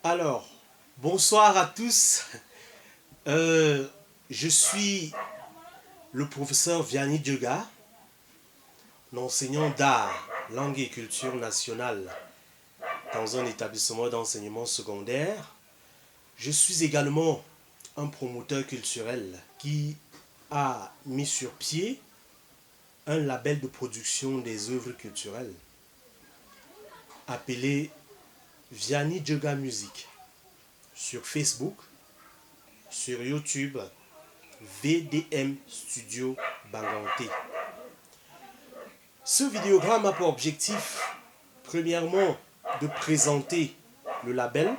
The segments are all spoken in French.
Alors, bonsoir à tous. Je suis le professeur Vianney Dioga, enseignant d'art, langue et culture nationale dans un établissement d'enseignement secondaire. Je suis également un promoteur culturel qui a mis sur pied un label de production des œuvres culturelles appelé Vianney Dioga Music sur Facebook, sur YouTube, VDM Studio Banganté. Ce vidéogramme a pour objectif, premièrement, de présenter le label,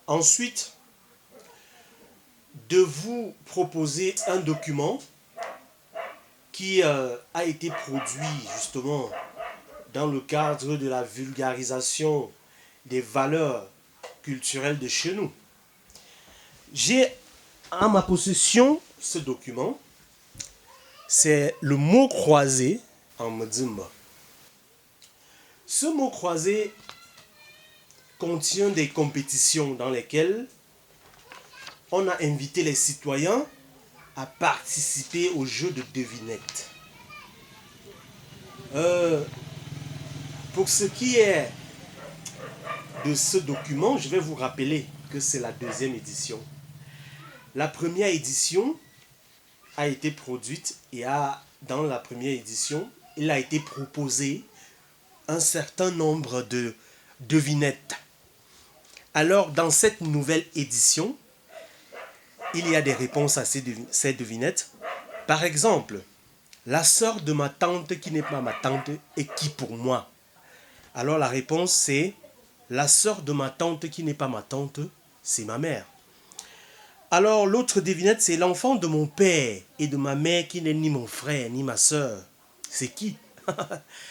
ensuite, de vous proposer un document qui a été produit justement dans le cadre de la vulgarisation des valeurs culturelles de chez nous. J'ai en ma possession ce document, c'est le mot croisé en Medzimba. Ce mot croisé contient des compétitions dans lesquelles on a invité les citoyens à participer au jeu de devinette. Pour ce qui est de ce document, je vais vous rappeler que c'est la deuxième édition. La première édition a été produite et dans la première édition, il a été proposé un certain nombre de devinettes. Alors, dans cette nouvelle édition, il y a des réponses à ces devinettes. Par exemple, la sœur de ma tante qui n'est pas ma tante est qui pour moi? Alors la réponse c'est la sœur de ma tante qui n'est pas ma tante, c'est ma mère. Alors l'autre devinette c'est l'enfant de mon père et de ma mère qui n'est ni mon frère ni ma sœur. C'est qui?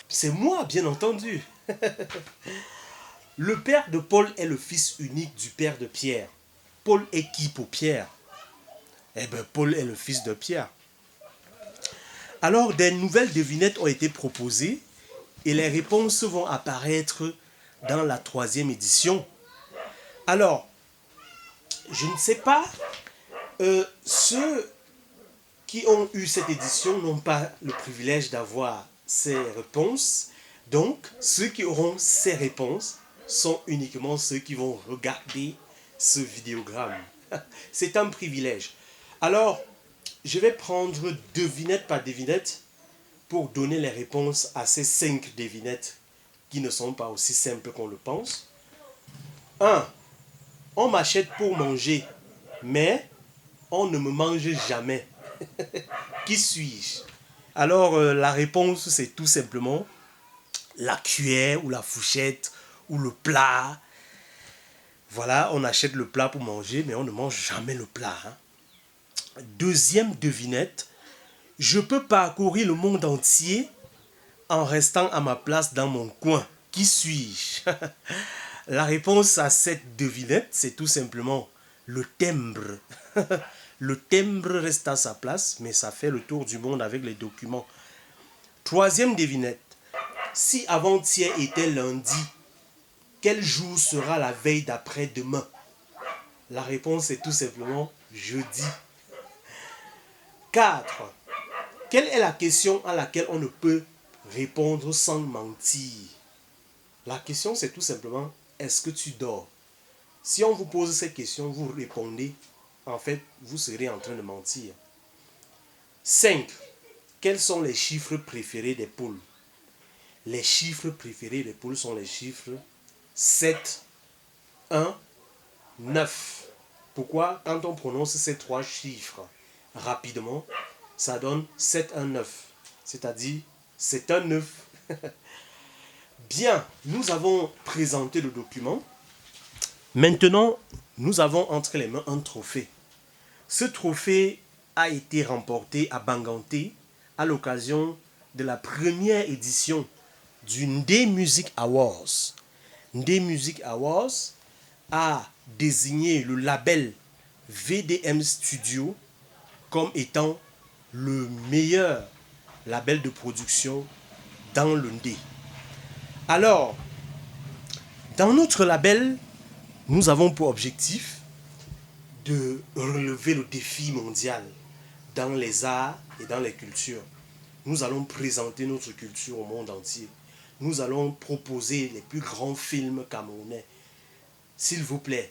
C'est moi, bien entendu. Le père de Paul est le fils unique du père de Pierre. Paul est qui pour Pierre? Eh bien, Paul est le fils de Pierre. Alors, des nouvelles devinettes ont été proposées et les réponses vont apparaître dans la troisième édition. Alors, je ne sais pas, ceux qui ont eu cette édition n'ont pas le privilège d'avoir ces réponses. Donc, ceux qui auront ces réponses sont uniquement ceux qui vont regarder ce vidéogramme. C'est un privilège. Alors, je vais prendre devinette par devinette pour donner les réponses à ces 5 devinettes qui ne sont pas aussi simples qu'on le pense. 1. On m'achète pour manger, mais on ne me mange jamais. Qui suis-je? Alors, la réponse, c'est tout simplement la cuillère ou la fourchette ou le plat. Voilà, on achète le plat pour manger, mais on ne mange jamais le plat. Deuxième devinette, je peux parcourir le monde entier en restant à ma place dans mon coin. Qui suis-je? La réponse à cette devinette, c'est tout simplement le timbre. Le timbre reste à sa place, mais ça fait le tour du monde avec les documents. Troisième devinette, si avant-hier était lundi, quel jour sera la veille d'après-demain? La réponse est tout simplement jeudi. 4. Quelle est la question à laquelle on ne peut répondre sans mentir? La question c'est tout simplement, est-ce que tu dors? Si on vous pose cette question, vous répondez, en fait, vous serez en train de mentir. 5. Quels sont les chiffres préférés des poules? Les chiffres préférés des poules sont les chiffres 7, 1, 9. Pourquoi? Quand on prononce ces 3 chiffres rapidement, ça donne 7, 1, 9. C'est-à-dire, c'est un 9. Bien, nous avons présenté le document. Maintenant, nous avons entre les mains un trophée. Ce trophée a été remporté à Banganté à l'occasion de la première édition du Ndé Music Awards. Ndé Music Awards a désigné le label VDM Studio comme étant le meilleur label de production dans le Ndé. Alors, dans notre label, nous avons pour objectif de relever le défi mondial dans les arts et dans les cultures. Nous allons présenter notre culture au monde entier. Nous allons proposer les plus grands films camerounais. S'il vous plaît,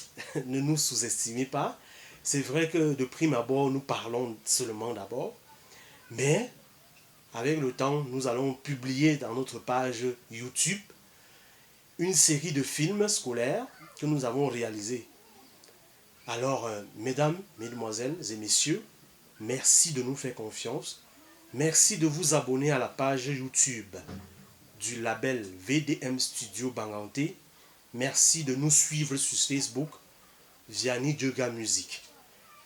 ne nous sous-estimez pas. C'est vrai que de prime abord, nous parlons seulement d'abord. Mais avec le temps, nous allons publier dans notre page YouTube une série de films scolaires que nous avons réalisés. Alors, mesdames, mesdemoiselles et messieurs, merci de nous faire confiance. Merci de vous abonner à la page YouTube du label VDM Studio Banganté. Merci de nous suivre sur Facebook, Vianney Dioga Musique.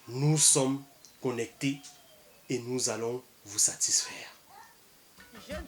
Nous sommes connectés et nous allons vous satisfaire. Je ne